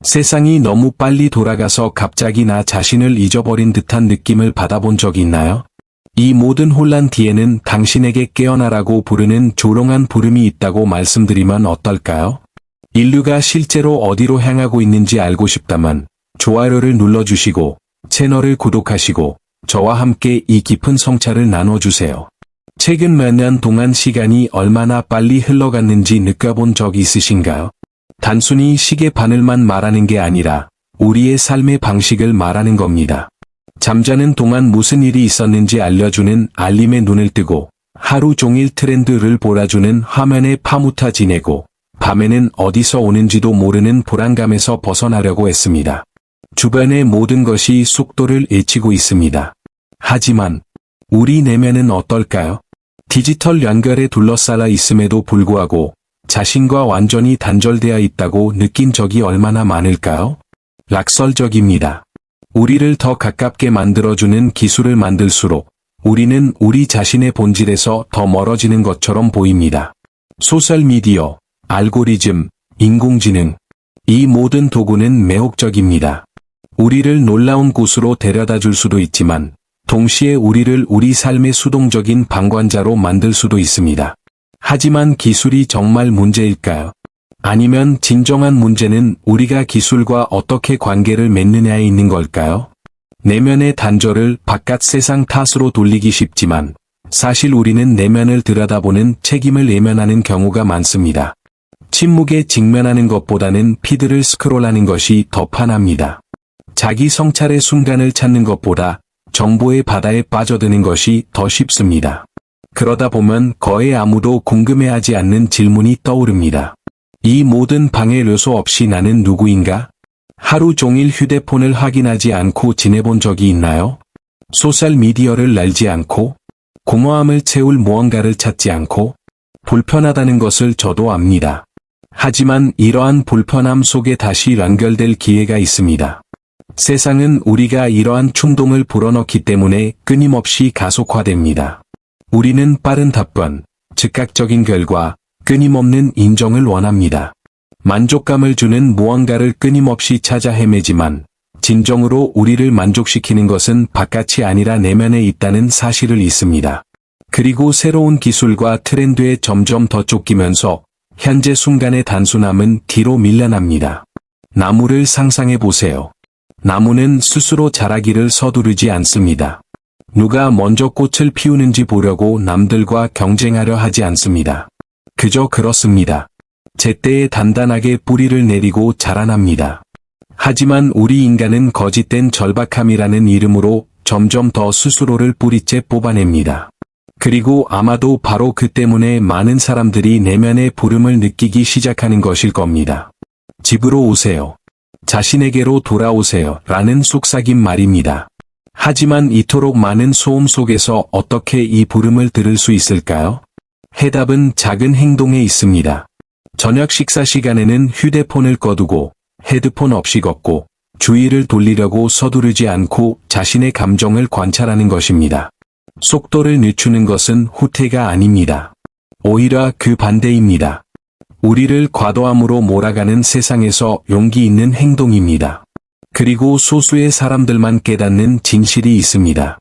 세상이 너무 빨리 돌아가서 갑자기 나 자신을 잊어버린 듯한 느낌을 받아본 적 있나요? 이 모든 혼란 뒤에는 당신에게 깨어나라고 부르는 조롱한 부름이 있다고 말씀드리면 어떨까요? 인류가 실제로 어디로 향하고 있는지 알고 싶다면 좋아요를 눌러주시고 채널을 구독하시고 저와 함께 이 깊은 성찰을 나눠주세요. 최근 몇 년 동안 시간이 얼마나 빨리 흘러갔는지 느껴본 적 있으신가요? 단순히 시계 바늘만 말하는 게 아니라 우리의 삶의 방식을 말하는 겁니다. 잠자는 동안 무슨 일이 있었는지 알려주는 알림에 눈을 뜨고 하루 종일 트렌드를 몰아주는 화면에 파묻혀 지내고 밤에는 어디서 오는지도 모르는 불안감에서 벗어나려고 했습니다. 주변의 모든 것이 속도를 잃치고 있습니다. 하지만 우리 내면은 어떨까요? 디지털 연결에 둘러싸여 있음에도 불구하고 자신과 완전히 단절되어 있다고 느낀 적이 얼마나 많을까요? 낙설적입니다. 우리를 더 가깝게 만들어주는 기술을 만들수록 우리는 우리 자신의 본질에서 더 멀어지는 것처럼 보입니다. 소셜미디어, 알고리즘, 인공지능, 이 모든 도구는 매혹적입니다. 우리를 놀라운 곳으로 데려다 줄 수도 있지만 동시에 우리를 우리 삶의 수동적인 방관자로 만들 수도 있습니다. 하지만 기술이 정말 문제일까요? 아니면 진정한 문제는 우리가 기술과 어떻게 관계를 맺느냐에 있는 걸까요? 내면의 단절을 바깥 세상 탓으로 돌리기 쉽지만 사실 우리는 내면을 들여다보는 책임을 외면하는 경우가 많습니다. 침묵에 직면하는 것보다는 피드를 스크롤하는 것이 더 편합니다. 자기 성찰의 순간을 찾는 것보다 정보의 바다에 빠져드는 것이 더 쉽습니다. 그러다 보면 거의 아무도 궁금해하지 않는 질문이 떠오릅니다. 이 모든 방해 요소 없이 나는 누구인가? 하루 종일 휴대폰을 확인하지 않고 지내본 적이 있나요? 소셜미디어를 날지 않고? 공허함을 채울 무언가를 찾지 않고? 불편하다는 것을 저도 압니다. 하지만 이러한 불편함 속에 다시 연결될 기회가 있습니다. 세상은 우리가 이러한 충동을 불어넣기 때문에 끊임없이 가속화됩니다. 우리는 빠른 답변, 즉각적인 결과, 끊임없는 인정을 원합니다. 만족감을 주는 무언가를 끊임없이 찾아 헤매지만 진정으로 우리를 만족시키는 것은 바깥이 아니라 내면에 있다는 사실을 잊습니다. 그리고 새로운 기술과 트렌드에 점점 더 쫓기면서 현재 순간의 단순함은 뒤로 밀려납니다. 나무를 상상해 보세요. 나무는 스스로 자라기를 서두르지 않습니다. 누가 먼저 꽃을 피우는지 보려고 남들과 경쟁하려 하지 않습니다. 그저 그렇습니다. 제때에 단단하게 뿌리를 내리고 자라납니다. 하지만 우리 인간은 거짓된 절박함이라는 이름으로 점점 더 스스로를 뿌리째 뽑아냅니다. 그리고 아마도 바로 그 때문에 많은 사람들이 내면의 부름을 느끼기 시작하는 것일 겁니다. 집으로 오세요. 자신에게로 돌아오세요. 라는 속삭임 말입니다. 하지만 이토록 많은 소음 속에서 어떻게 이 부름을 들을 수 있을까요? 해답은 작은 행동에 있습니다. 저녁 식사 시간에는 휴대폰을 꺼두고 헤드폰 없이 걷고 주의를 돌리려고 서두르지 않고 자신의 감정을 관찰하는 것입니다. 속도를 늦추는 것은 후퇴가 아닙니다. 오히려 그 반대입니다. 우리를 과도함으로 몰아가는 세상에서 용기 있는 행동입니다. 그리고 소수의 사람들만 깨닫는 진실이 있습니다.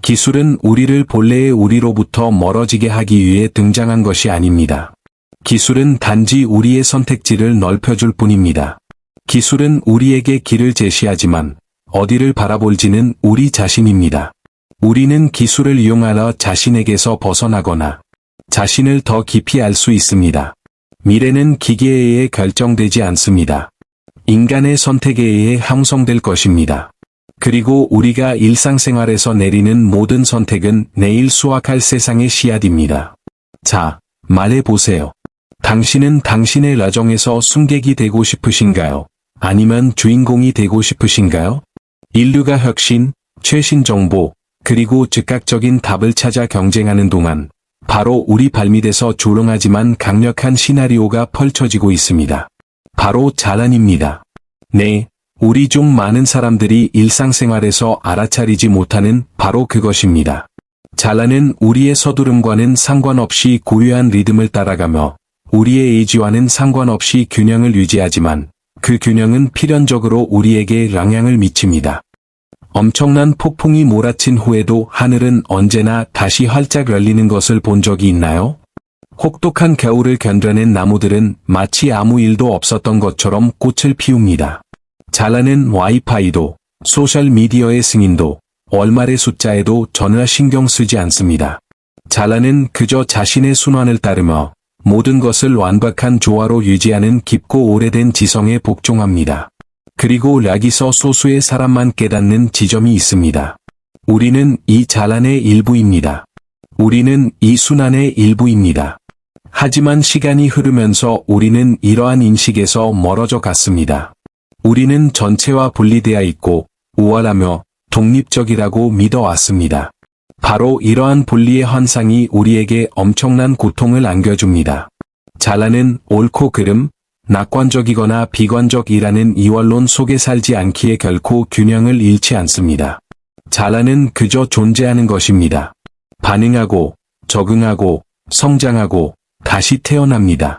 기술은 우리를 본래의 우리로부터 멀어지게 하기 위해 등장한 것이 아닙니다. 기술은 단지 우리의 선택지를 넓혀줄 뿐입니다. 기술은 우리에게 길을 제시하지만 어디를 바라볼지는 우리 자신입니다. 우리는 기술을 이용하여 자신에게서 벗어나거나 자신을 더 깊이 알 수 있습니다. 미래는 기계에 의해 결정되지 않습니다. 인간의 선택에 의해 형성될 것입니다. 그리고 우리가 일상생활에서 내리는 모든 선택은 내일 수확할 세상의 씨앗입니다. 자, 말해보세요. 당신은 당신의 여정에서 승객이 되고 싶으신가요? 아니면 주인공이 되고 싶으신가요? 인류가 혁신, 최신 정보, 그리고 즉각적인 답을 찾아 경쟁하는 동안 바로 우리 발밑에서 조롱하지만 강력한 시나리오가 펼쳐지고 있습니다. 바로 자란입니다. 네, 우리 중 많은 사람들이 일상생활에서 알아차리지 못하는 바로 그것입니다. 자란은 우리의 서두름과는 상관없이 고유한 리듬을 따라가며 우리의 의지와는 상관없이 균형을 유지하지만 그 균형은 필연적으로 우리에게 영향을 미칩니다. 엄청난 폭풍이 몰아친 후에도 하늘은 언제나 다시 활짝 열리는 것을 본 적이 있나요? 혹독한 겨울을 견뎌낸 나무들은 마치 아무 일도 없었던 것처럼 꽃을 피웁니다. 잘나는 와이파이도, 소셜미디어의 승인도, 월말의 숫자에도 전혀 신경 쓰지 않습니다. 잘나는 그저 자신의 순환을 따르며 모든 것을 완벽한 조화로 유지하는 깊고 오래된 지성에 복종합니다. 그리고 여기서 소수의 사람만 깨닫는 지점이 있습니다. 우리는 이 잘난의 일부입니다. 우리는 이 순환의 일부입니다. 하지만 시간이 흐르면서 우리는 이러한 인식에서 멀어져 갔습니다. 우리는 전체와 분리되어 있고 우월하며 독립적이라고 믿어왔습니다. 바로 이러한 분리의 환상이 우리에게 엄청난 고통을 안겨줍니다. 잘나는 옳고 그름, 낙관적이거나 비관적이라는 이원론 속에 살지 않기에 결코 균형을 잃지 않습니다. 잘나는 그저 존재하는 것입니다. 반응하고, 적응하고, 성장하고, 다시 태어납니다.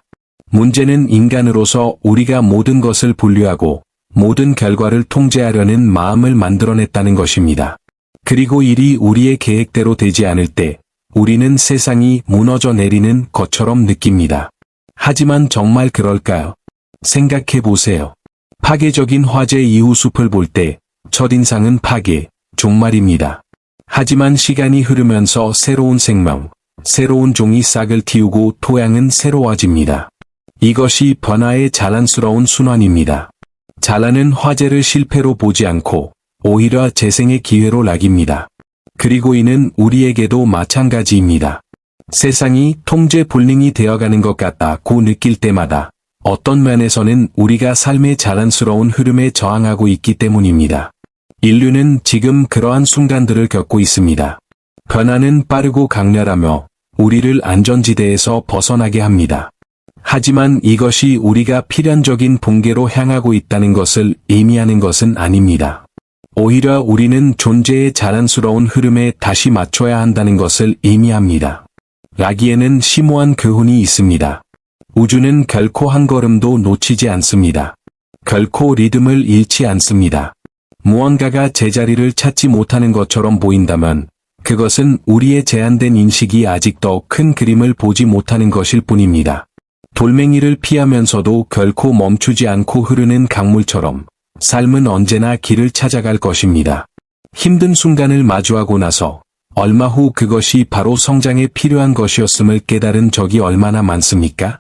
문제는 인간으로서 우리가 모든 것을 분류하고, 모든 결과를 통제하려는 마음을 만들어냈다는 것입니다. 그리고 일이 우리의 계획대로 되지 않을 때, 우리는 세상이 무너져 내리는 것처럼 느낍니다. 하지만 정말 그럴까요? 생각해 보세요. 파괴적인 화재 이후 숲을 볼 때, 첫인상은 파괴, 종말입니다. 하지만 시간이 흐르면서 새로운 생명, 새로운 종이 싹을 틔우고 토양은 새로워집니다. 이것이 변화의 자연스러운 순환입니다. 잘나는 화재를 실패로 보지 않고, 오히려 재생의 기회로 낙입니다. 그리고 이는 우리에게도 마찬가지입니다. 세상이 통제 불능이 되어가는 것 같다고 느낄 때마다 어떤 면에서는 우리가 삶의 자연스러운 흐름에 저항하고 있기 때문입니다. 인류는 지금 그러한 순간들을 겪고 있습니다. 변화는 빠르고 강렬하며 우리를 안전지대에서 벗어나게 합니다. 하지만 이것이 우리가 필연적인 붕괴로 향하고 있다는 것을 의미하는 것은 아닙니다. 오히려 우리는 존재의 자연스러운 흐름에 다시 맞춰야 한다는 것을 의미합니다. 라기에는 심오한 교훈이 있습니다. 우주는 결코 한 걸음도 놓치지 않습니다. 결코 리듬을 잃지 않습니다. 무언가가 제자리를 찾지 못하는 것처럼 보인다면 그것은 우리의 제한된 인식이 아직도 큰 그림을 보지 못하는 것일 뿐입니다. 돌멩이를 피하면서도 결코 멈추지 않고 흐르는 강물처럼 삶은 언제나 길을 찾아갈 것입니다. 힘든 순간을 마주하고 나서 얼마 후 그것이 바로 성장에 필요한 것이었음을 깨달은 적이 얼마나 많습니까?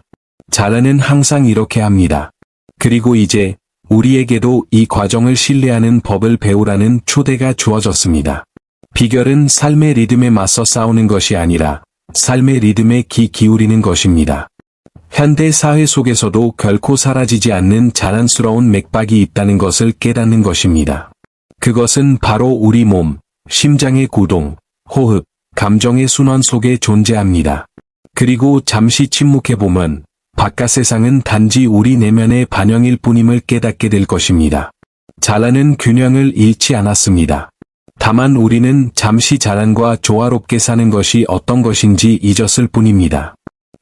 잘나는 항상 이렇게 합니다. 그리고 이제 우리에게도 이 과정을 신뢰하는 법을 배우라는 초대가 주어졌습니다. 비결은 삶의 리듬에 맞서 싸우는 것이 아니라 삶의 리듬에 귀 기울이는 것입니다. 현대 사회 속에서도 결코 사라지지 않는 자연스러운 맥박이 있다는 것을 깨닫는 것입니다. 그것은 바로 우리 몸, 심장의 구동, 호흡, 감정의 순환 속에 존재합니다. 그리고 잠시 침묵해보면 바깥 세상은 단지 우리 내면의 반영일 뿐임을 깨닫게 될 것입니다. 잘나는 균형을 잃지 않았습니다. 다만 우리는 잠시 자란과 조화롭게 사는 것이 어떤 것인지 잊었을 뿐입니다.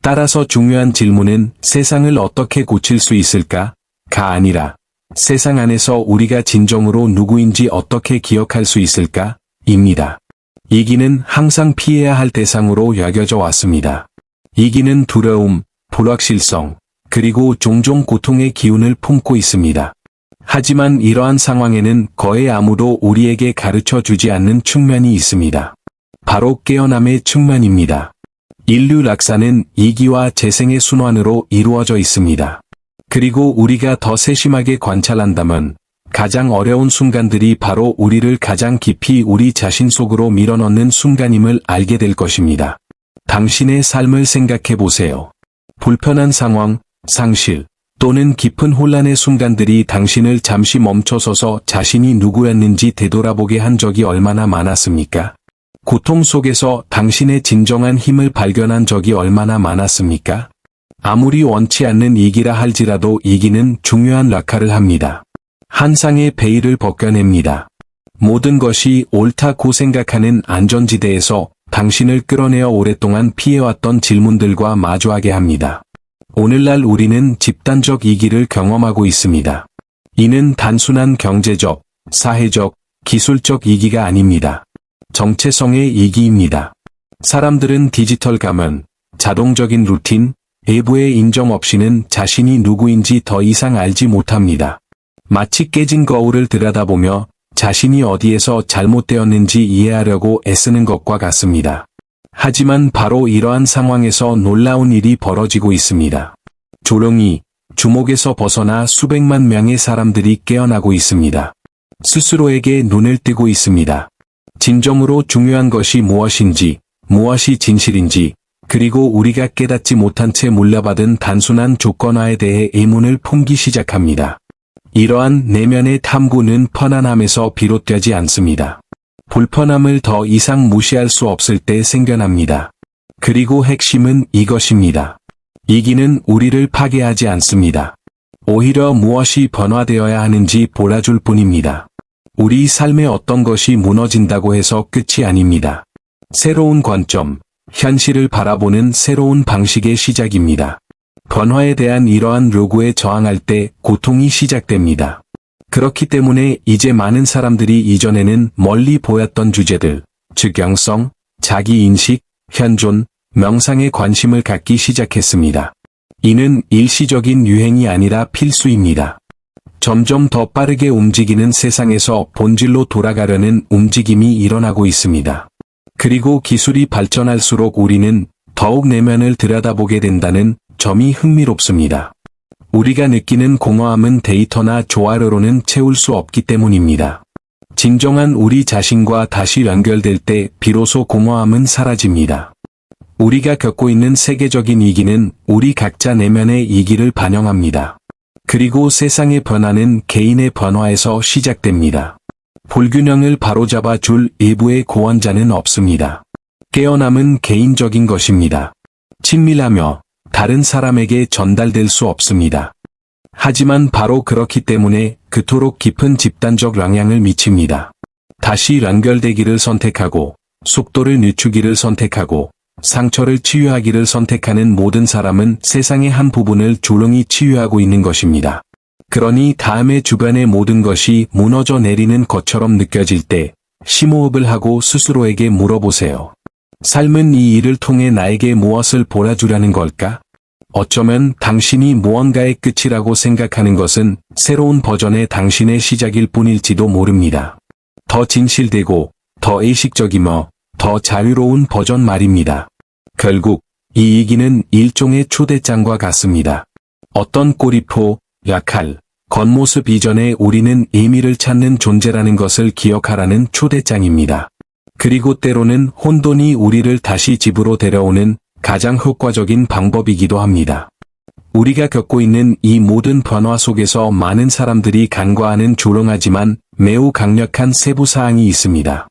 따라서 중요한 질문은 세상을 어떻게 고칠 수 있을까?가 아니라 세상 안에서 우리가 진정으로 누구인지 어떻게 기억할 수 있을까? 입니다. 이기는 항상 피해야 할 대상으로 여겨져 왔습니다. 이기는 두려움, 불확실성, 그리고 종종 고통의 기운을 품고 있습니다. 하지만 이러한 상황에는 거의 아무도 우리에게 가르쳐 주지 않는 측면이 있습니다. 바로 깨어남의 측면입니다. 인류 낙사는 이기와 재생의 순환으로 이루어져 있습니다. 그리고 우리가 더 세심하게 관찰한다면 가장 어려운 순간들이 바로 우리를 가장 깊이 우리 자신 속으로 밀어넣는 순간임을 알게 될 것입니다. 당신의 삶을 생각해 보세요. 불편한 상황, 상실, 또는 깊은 혼란의 순간들이 당신을 잠시 멈춰서서 자신이 누구였는지 되돌아보게 한 적이 얼마나 많았습니까? 고통 속에서 당신의 진정한 힘을 발견한 적이 얼마나 많았습니까? 아무리 원치 않는 이기라 할지라도 이기는 중요한 역할을 합니다. 한 쌍의 베일을 벗겨냅니다. 모든 것이 옳다고 생각하는 안전지대에서 당신을 끌어내어 오랫동안 피해왔던 질문들과 마주하게 합니다. 오늘날 우리는 집단적 이기를 경험하고 있습니다. 이는 단순한 경제적, 사회적, 기술적 이기가 아닙니다. 정체성의 이기입니다. 사람들은 디지털 가면, 자동적인 루틴, 외부의 인정 없이는 자신이 누구인지 더 이상 알지 못합니다. 마치 깨진 거울을 들여다보며 자신이 어디에서 잘못되었는지 이해하려고 애쓰는 것과 같습니다. 하지만 바로 이러한 상황에서 놀라운 일이 벌어지고 있습니다. 조용히 주목에서 벗어나 수백만 명의 사람들이 깨어나고 있습니다. 스스로에게 눈을 뜨고 있습니다. 진정으로 중요한 것이 무엇인지, 무엇이 진실인지, 그리고 우리가 깨닫지 못한 채 물려받은 단순한 조건화에 대해 의문을 품기 시작합니다. 이러한 내면의 탐구는 편안함에서 비롯되지 않습니다. 불편함을 더 이상 무시할 수 없을 때 생겨납니다. 그리고 핵심은 이것입니다. 이기는 우리를 파괴하지 않습니다. 오히려 무엇이 변화되어야 하는지 몰아줄 뿐입니다. 우리 삶의 어떤 것이 무너진다고 해서 끝이 아닙니다. 새로운 관점, 현실을 바라보는 새로운 방식의 시작입니다. 변화에 대한 이러한 요구에 저항할 때 고통이 시작됩니다. 그렇기 때문에 이제 많은 사람들이 이전에는 멀리 보였던 주제들, 즉 영성, 자기인식, 현존, 명상에 관심을 갖기 시작했습니다. 이는 일시적인 유행이 아니라 필수입니다. 점점 더 빠르게 움직이는 세상에서 본질로 돌아가려는 움직임이 일어나고 있습니다. 그리고 기술이 발전할수록 우리는 더욱 내면을 들여다보게 된다는 점이 흥미롭습니다. 우리가 느끼는 공허함은 데이터나 조화로는 채울 수 없기 때문입니다. 진정한 우리 자신과 다시 연결될 때 비로소 공허함은 사라집니다. 우리가 겪고 있는 세계적인 위기는 우리 각자 내면의 위기를 반영합니다. 그리고 세상의 변화는 개인의 변화에서 시작됩니다. 불균형을 바로잡아 줄 일부의 구원자는 없습니다. 깨어남은 개인적인 것입니다. 친밀하며 다른 사람에게 전달될 수 없습니다. 하지만 바로 그렇기 때문에 그토록 깊은 집단적 영향을 미칩니다. 다시 연결되기를 선택하고, 속도를 늦추기를 선택하고, 상처를 치유하기를 선택하는 모든 사람은 세상의 한 부분을 조용히 치유하고 있는 것입니다. 그러니 다음에 주변의 모든 것이 무너져 내리는 것처럼 느껴질 때 심호흡을 하고 스스로에게 물어보세요. 삶은 이 일을 통해 나에게 무엇을 보여주려는 걸까? 어쩌면 당신이 무언가의 끝이라고 생각하는 것은 새로운 버전의 당신의 시작일 뿐일지도 모릅니다. 더 진실되고, 더 의식적이며, 더 자유로운 버전 말입니다. 결국, 이 이기는 일종의 초대장과 같습니다. 어떤 꼬리포, 약할, 겉모습 이전에 우리는 의미를 찾는 존재라는 것을 기억하라는 초대장입니다. 그리고 때로는 혼돈이 우리를 다시 집으로 데려오는 가장 효과적인 방법이기도 합니다. 우리가 겪고 있는 이 모든 변화 속에서 많은 사람들이 간과하는 조용하지만 매우 강력한 세부사항이 있습니다.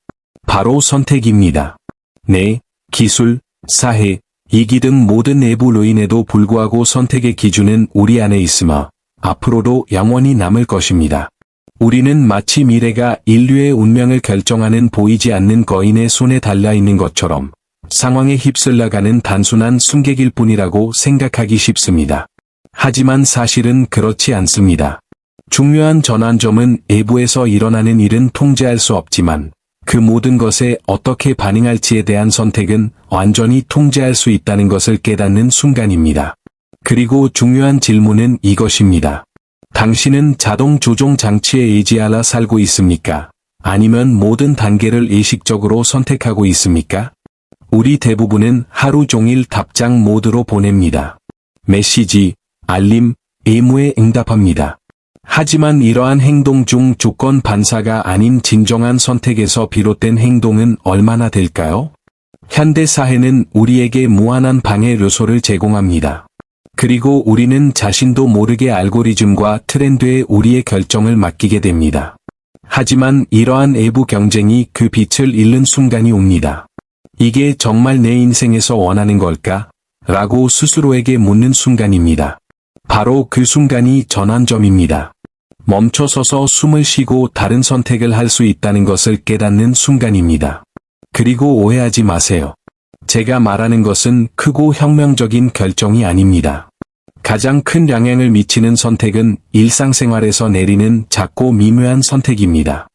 바로 선택입니다. 네, 기술, 사회, 이기 등 모든 내부 요인에도 불구하고 선택의 기준은 우리 안에 있으며 앞으로도 영원히 남을 것입니다. 우리는 마치 미래가 인류의 운명을 결정하는 보이지 않는 거인의 손에 달려있는 것처럼 상황에 휩쓸려가는 단순한 승객일 뿐이라고 생각하기 쉽습니다. 하지만 사실은 그렇지 않습니다. 중요한 전환점은 외부에서 일어나는 일은 통제할 수 없지만 그 모든 것에 어떻게 반응할지에 대한 선택은 완전히 통제할 수 있다는 것을 깨닫는 순간입니다. 그리고 중요한 질문은 이것입니다. 당신은 자동 조종 장치에 의지하여 살고 있습니까? 아니면 모든 단계를 의식적으로 선택하고 있습니까? 우리 대부분은 하루 종일 답장 모드로 보냅니다. 메시지, 알림, 의무에 응답합니다. 하지만 이러한 행동 중 조건 반사가 아닌 진정한 선택에서 비롯된 행동은 얼마나 될까요? 현대 사회는 우리에게 무한한 방해 요소를 제공합니다. 그리고 우리는 자신도 모르게 알고리즘과 트렌드에 우리의 결정을 맡기게 됩니다. 하지만 이러한 외부 경쟁이 그 빛을 잃는 순간이 옵니다. 이게 정말 내 인생에서 원하는 걸까? 라고 스스로에게 묻는 순간입니다. 바로 그 순간이 전환점입니다. 멈춰서서 숨을 쉬고 다른 선택을 할 수 있다는 것을 깨닫는 순간입니다. 그리고 오해하지 마세요. 제가 말하는 것은 크고 혁명적인 결정이 아닙니다. 가장 큰 영향을 미치는 선택은 일상생활에서 내리는 작고 미묘한 선택입니다.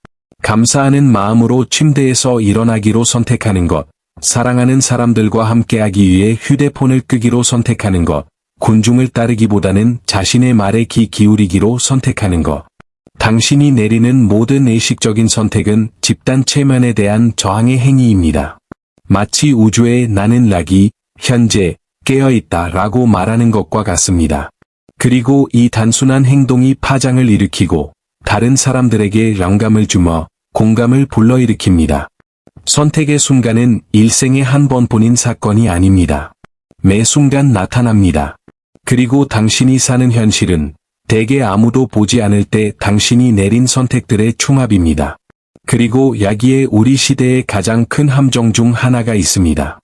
감사하는 마음으로 침대에서 일어나기로 선택하는 것, 사랑하는 사람들과 함께하기 위해 휴대폰을 끄기로 선택하는 것, 군중을 따르기보다는 자신의 말에 귀 기울이기로 선택하는 것. 당신이 내리는 모든 의식적인 선택은 집단 체면에 대한 저항의 행위입니다. 마치 우주에 나는 락이 현재 깨어있다 라고 말하는 것과 같습니다. 그리고 이 단순한 행동이 파장을 일으키고 다른 사람들에게 영감을 주며 공감을 불러일으킵니다. 선택의 순간은 일생에 한 번뿐인 사건이 아닙니다. 매 순간 나타납니다. 그리고 당신이 사는 현실은 대개 아무도 보지 않을 때 당신이 내린 선택들의 충합입니다. 그리고 여기에 우리 시대의 가장 큰 함정 중 하나가 있습니다.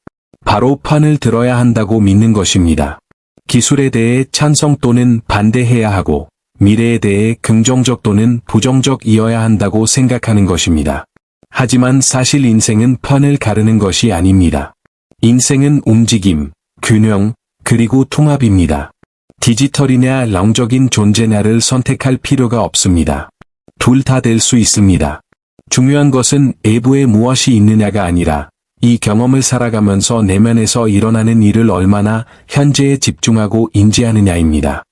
바로 판을 들어야 한다고 믿는 것입니다. 기술에 대해 찬성 또는 반대해야 하고 미래에 대해 긍정적 또는 부정적이어야 한다고 생각하는 것입니다. 하지만 사실 인생은 판을 가르는 것이 아닙니다. 인생은 움직임, 균형, 그리고 통합입니다. 디지털이냐 영적인 존재냐를 선택할 필요가 없습니다. 둘 다 될 수 있습니다. 중요한 것은 외부에 무엇이 있느냐가 아니라 이 경험을 살아가면서 내면에서 일어나는 일을 얼마나 현재에 집중하고 인지하느냐입니다.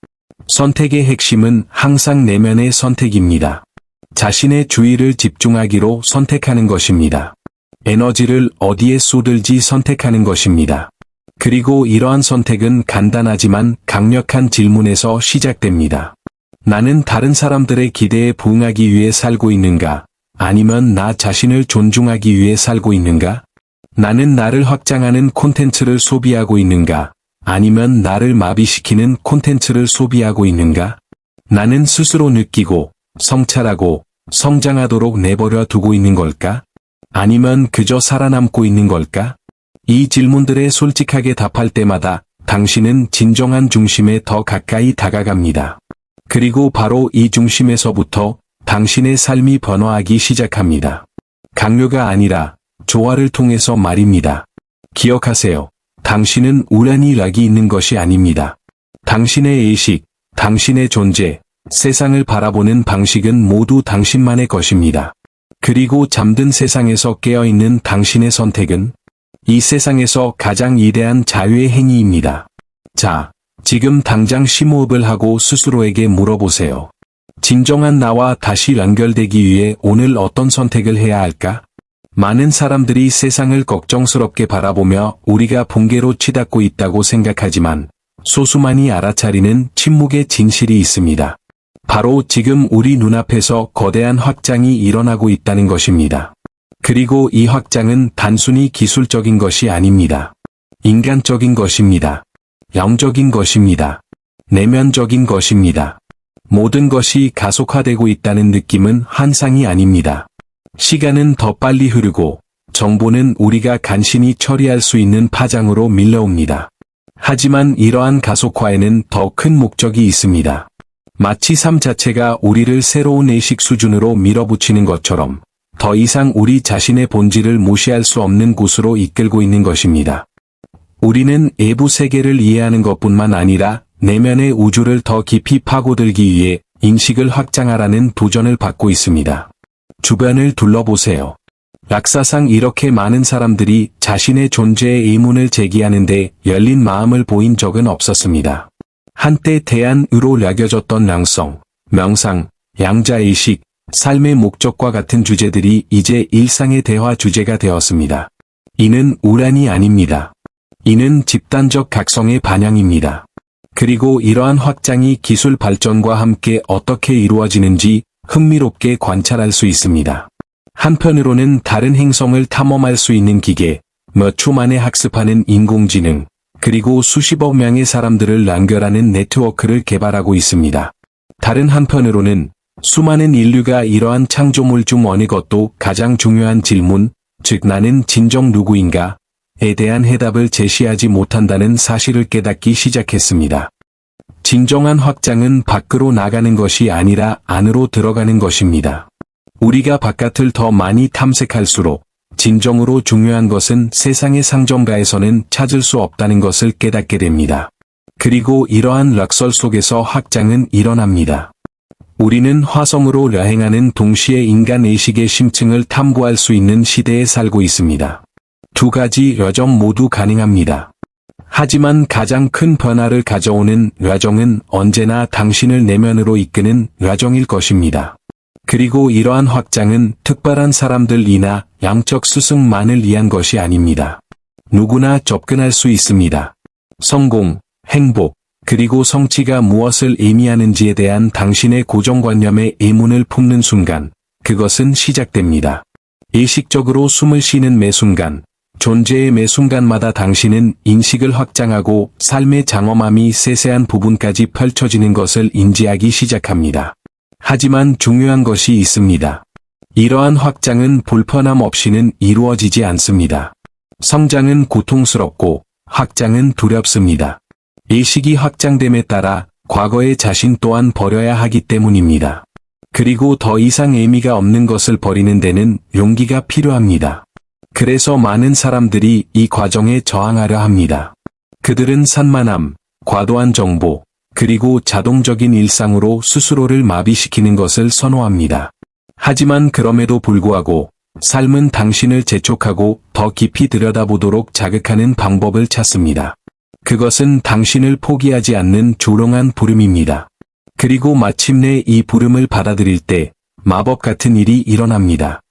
선택의 핵심은 항상 내면의 선택입니다. 자신의 주의를 집중하기로 선택하는 것입니다. 에너지를 어디에 쏟을지 선택하는 것입니다. 그리고 이러한 선택은 간단하지만 강력한 질문에서 시작됩니다. 나는 다른 사람들의 기대에 부응하기 위해 살고 있는가? 아니면 나 자신을 존중하기 위해 살고 있는가? 나는 나를 확장하는 콘텐츠를 소비하고 있는가? 아니면 나를 마비시키는 콘텐츠를 소비하고 있는가? 나는 스스로 느끼고, 성찰하고, 성장하도록 내버려 두고 있는 걸까? 아니면 그저 살아남고 있는 걸까? 이 질문들에 솔직하게 답할 때마다 당신은 진정한 중심에 더 가까이 다가갑니다. 그리고 바로 이 중심에서부터 당신의 삶이 변화하기 시작합니다. 강요가 아니라 조화를 통해서 말입니다. 기억하세요. 당신은 우연히 락이 있는 것이 아닙니다. 당신의 의식, 당신의 존재, 세상을 바라보는 방식은 모두 당신만의 것입니다. 그리고 잠든 세상에서 깨어있는 당신의 선택은 이 세상에서 가장 위대한 자유의 행위입니다. 자, 지금 당장 심호흡을 하고 스스로에게 물어보세요. 진정한 나와 다시 연결되기 위해 오늘 어떤 선택을 해야 할까? 많은 사람들이 세상을 걱정스럽게 바라보며 우리가 붕괴로 치닫고 있다고 생각하지만 소수만이 알아차리는 침묵의 진실이 있습니다. 바로 지금 우리 눈앞에서 거대한 확장이 일어나고 있다는 것입니다. 그리고 이 확장은 단순히 기술적인 것이 아닙니다. 인간적인 것입니다. 영적인 것입니다. 내면적인 것입니다. 모든 것이 가속화되고 있다는 느낌은 환상이 아닙니다. 시간은 더 빨리 흐르고 정보는 우리가 간신히 처리할 수 있는 파장으로 밀려옵니다. 하지만 이러한 가속화에는 더 큰 목적이 있습니다. 마치 삶 자체가 우리를 새로운 의식 수준으로 밀어붙이는 것처럼 더 이상 우리 자신의 본질을 무시할 수 없는 곳으로 이끌고 있는 것입니다. 우리는 외부 세계를 이해하는 것뿐만 아니라 내면의 우주를 더 깊이 파고들기 위해 인식을 확장하라는 도전을 받고 있습니다. 주변을 둘러보세요. 역사상 이렇게 많은 사람들이 자신의 존재에 의문을 제기하는데 열린 마음을 보인 적은 없었습니다. 한때 대안으로 여겨졌던 양성, 명상, 양자의식, 삶의 목적과 같은 주제들이 이제 일상의 대화 주제가 되었습니다. 이는 우연이 아닙니다. 이는 집단적 각성의 반영입니다. 그리고 이러한 확장이 기술 발전과 함께 어떻게 이루어지는지 흥미롭게 관찰할 수 있습니다. 한편으로는 다른 행성을 탐험할 수 있는 기계, 몇 초 만에 학습하는 인공지능, 그리고 수십억 명의 사람들을 연결하는 네트워크를 개발하고 있습니다. 다른 한편으로는 수많은 인류가 이러한 창조물 중 어느 것도 가장 중요한 질문, 즉 나는 진정 누구인가? 에 대한 해답을 제시하지 못한다는 사실을 깨닫기 시작했습니다. 진정한 확장은 밖으로 나가는 것이 아니라 안으로 들어가는 것입니다. 우리가 바깥을 더 많이 탐색할수록 진정으로 중요한 것은 세상의 상점가에서는 찾을 수 없다는 것을 깨닫게 됩니다. 그리고 이러한 락설 속에서 확장은 일어납니다. 우리는 화성으로 여행하는 동시에 인간 의식의 심층을 탐구할 수 있는 시대에 살고 있습니다. 두 가지 여정 모두 가능합니다. 하지만 가장 큰 변화를 가져오는 여정은 언제나 당신을 내면으로 이끄는 여정일 것입니다. 그리고 이러한 확장은 특별한 사람들이나 양적 스승만을 위한 것이 아닙니다. 누구나 접근할 수 있습니다. 성공, 행복, 그리고 성취가 무엇을 의미하는지에 대한 당신의 고정관념의 의문을 품는 순간, 그것은 시작됩니다. 의식적으로 숨을 쉬는 매 순간, 존재의 매 순간마다 당신은 인식을 확장하고 삶의 장엄함이 세세한 부분까지 펼쳐지는 것을 인지하기 시작합니다. 하지만 중요한 것이 있습니다. 이러한 확장은 불편함 없이는 이루어지지 않습니다. 성장은 고통스럽고 확장은 두렵습니다. 의식이 확장됨에 따라 과거의 자신 또한 버려야 하기 때문입니다. 그리고 더 이상 의미가 없는 것을 버리는 데는 용기가 필요합니다. 그래서 많은 사람들이 이 과정에 저항하려 합니다. 그들은 산만함, 과도한 정보, 그리고 자동적인 일상으로 스스로를 마비시키는 것을 선호합니다. 하지만 그럼에도 불구하고 삶은 당신을 재촉하고 더 깊이 들여다보도록 자극하는 방법을 찾습니다. 그것은 당신을 포기하지 않는 조롱한 부름입니다. 그리고 마침내 이 부름을 받아들일 때 마법 같은 일이 일어납니다.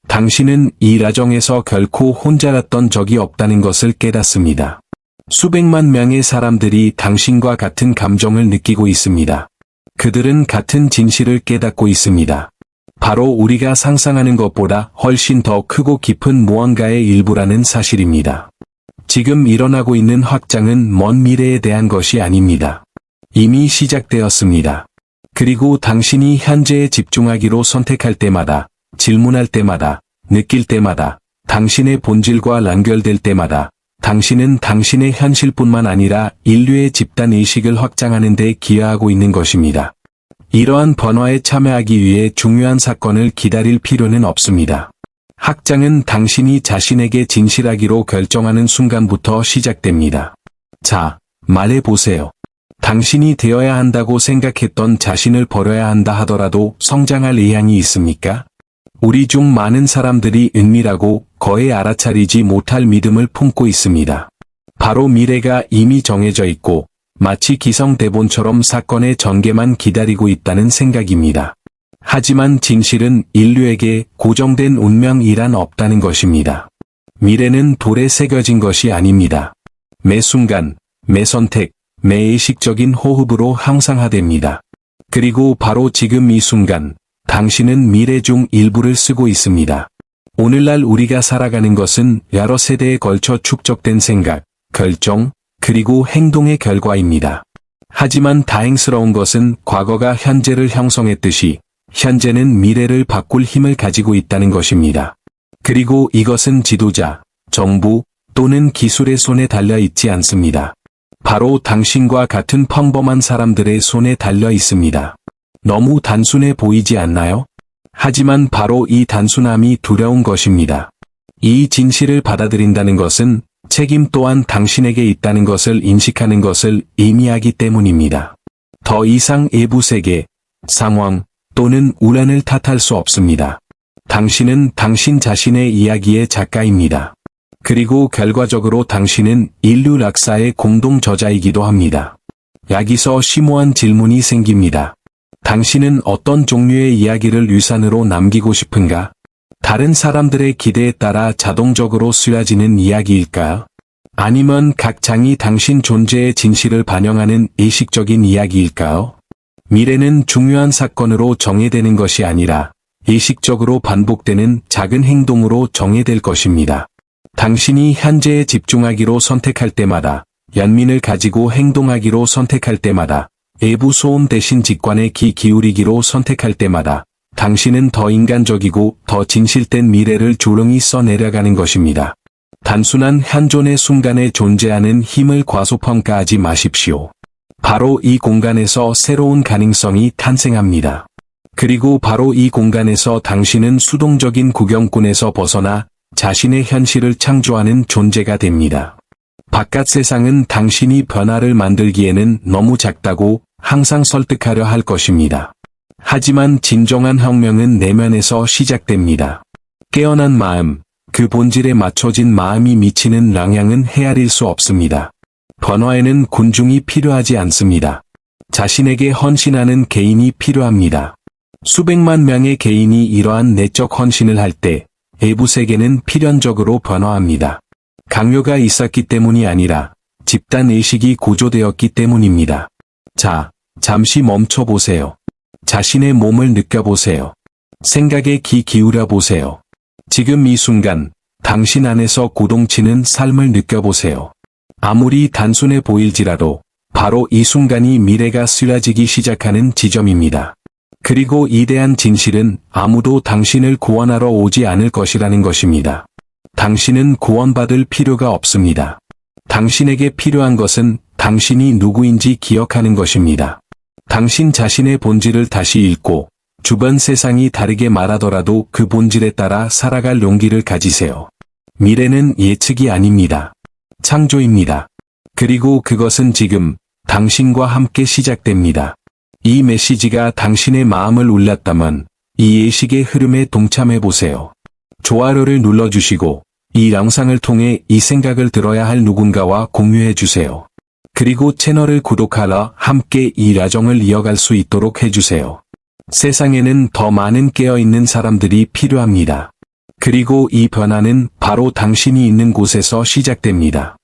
당신은 이 여정에서 결코 혼자였던 적이 없다는 것을 깨닫습니다. 수백만 명의 사람들이 당신과 같은 감정을 느끼고 있습니다. 그들은 같은 진실을 깨닫고 있습니다. 바로 우리가 상상하는 것보다 훨씬 더 크고 깊은 무언가의 일부라는 사실입니다. 지금 일어나고 있는 확장은 먼 미래에 대한 것이 아닙니다. 이미 시작되었습니다. 그리고 당신이 현재에 집중하기로 선택할 때마다, 질문할 때마다, 느낄 때마다, 당신의 본질과 연결될 때마다, 당신은 당신의 현실뿐만 아니라 인류의 집단 의식을 확장하는 데 기여하고 있는 것입니다. 이러한 변화에 참여하기 위해 중요한 사건을 기다릴 필요는 없습니다. 확장은 당신이 자신에게 진실하기로 결정하는 순간부터 시작됩니다. 자, 말해보세요. 당신이 되어야 한다고 생각했던 자신을 버려야 한다 하더라도 성장할 의향이 있습니까? 우리 중 많은 사람들이 은밀하고 거의 알아차리지 못할 믿음을 품고 있습니다. 바로 미래가 이미 정해져 있고 마치 기성대본처럼 사건의 전개만 기다리고 있다는 생각입니다. 하지만 진실은 인류에게 고정된 운명이란 없다는 것입니다. 미래는 돌에 새겨진 것이 아닙니다. 매 순간, 매 선택, 매 의식적인 호흡으로 형상화됩니다. 그리고 바로 지금 이 순간, 당신은 미래 중 일부를 쓰고 있습니다. 오늘날 우리가 살아가는 것은 여러 세대에 걸쳐 축적된 생각, 결정, 그리고 행동의 결과입니다. 하지만 다행스러운 것은 과거가 현재를 형성했듯이 현재는 미래를 바꿀 힘을 가지고 있다는 것입니다. 그리고 이것은 지도자, 정부 또는 기술의 손에 달려 있지 않습니다. 바로 당신과 같은 평범한 사람들의 손에 달려 있습니다. 너무 단순해 보이지 않나요? 하지만 바로 이 단순함이 두려운 것입니다. 이 진실을 받아들인다는 것은 책임 또한 당신에게 있다는 것을 인식하는 것을 의미하기 때문입니다. 더 이상 외부 세계, 상황 또는 우연을 탓할 수 없습니다. 당신은 당신 자신의 이야기의 작가입니다. 그리고 결과적으로 당신은 인류 역사의 공동 저자이기도 합니다. 여기서 심오한 질문이 생깁니다. 당신은 어떤 종류의 이야기를 유산으로 남기고 싶은가? 다른 사람들의 기대에 따라 자동적으로 쓰여지는 이야기일까요? 아니면 각 장이 당신 존재의 진실을 반영하는 의식적인 이야기일까요? 미래는 중요한 사건으로 정해되는 것이 아니라 의식적으로 반복되는 작은 행동으로 정해될 것입니다. 당신이 현재에 집중하기로 선택할 때마다, 연민을 가지고 행동하기로 선택할 때마다, 외부 소음 대신 직관에 귀 기울이기로 선택할 때마다 당신은 더 인간적이고 더 진실된 미래를 조용히 써내려가는 것입니다. 단순한 현존의 순간에 존재하는 힘을 과소평가하지 마십시오. 바로 이 공간에서 새로운 가능성이 탄생합니다. 그리고 바로 이 공간에서 당신은 수동적인 구경꾼에서 벗어나 자신의 현실을 창조하는 존재가 됩니다. 바깥 세상은 당신이 변화를 만들기에는 너무 작다고 항상 설득하려 할 것입니다. 하지만 진정한 혁명은 내면에서 시작됩니다. 깨어난 마음, 그 본질에 맞춰진 마음이 미치는 영향은 헤아릴 수 없습니다. 변화에는 군중이 필요하지 않습니다. 자신에게 헌신하는 개인이 필요합니다. 수백만 명의 개인이 이러한 내적 헌신을 할 때 외부 세계는 필연적으로 변화합니다. 강요가 있었기 때문이 아니라 집단 의식이 고조되었기 때문입니다. 자, 잠시 멈춰 보세요. 자신의 몸을 느껴보세요. 생각에 귀 기울여 보세요. 지금 이 순간 당신 안에서 고동치는 삶을 느껴보세요. 아무리 단순해 보일지라도 바로 이 순간이 미래가 쓰여지기 시작하는 지점입니다. 그리고 이대한 진실은 아무도 당신을 구원하러 오지 않을 것이라는 것입니다. 당신은 구원받을 필요가 없습니다. 당신에게 필요한 것은 당신이 누구인지 기억하는 것입니다. 당신 자신의 본질을 다시 읽고 주변 세상이 다르게 말하더라도 그 본질에 따라 살아갈 용기를 가지세요. 미래는 예측이 아닙니다. 창조입니다. 그리고 그것은 지금 당신과 함께 시작됩니다. 이 메시지가 당신의 마음을 울렸다면 이 예식의 흐름에 동참해 보세요. 좋아요를 눌러주시고 이 영상을 통해 이 생각을 들어야 할 누군가와 공유해 주세요. 그리고 채널을 구독하라 함께 이 야정을 이어갈 수 있도록 해주세요. 세상에는 더 많은 깨어있는 사람들이 필요합니다. 그리고 이 변화는 바로 당신이 있는 곳에서 시작됩니다.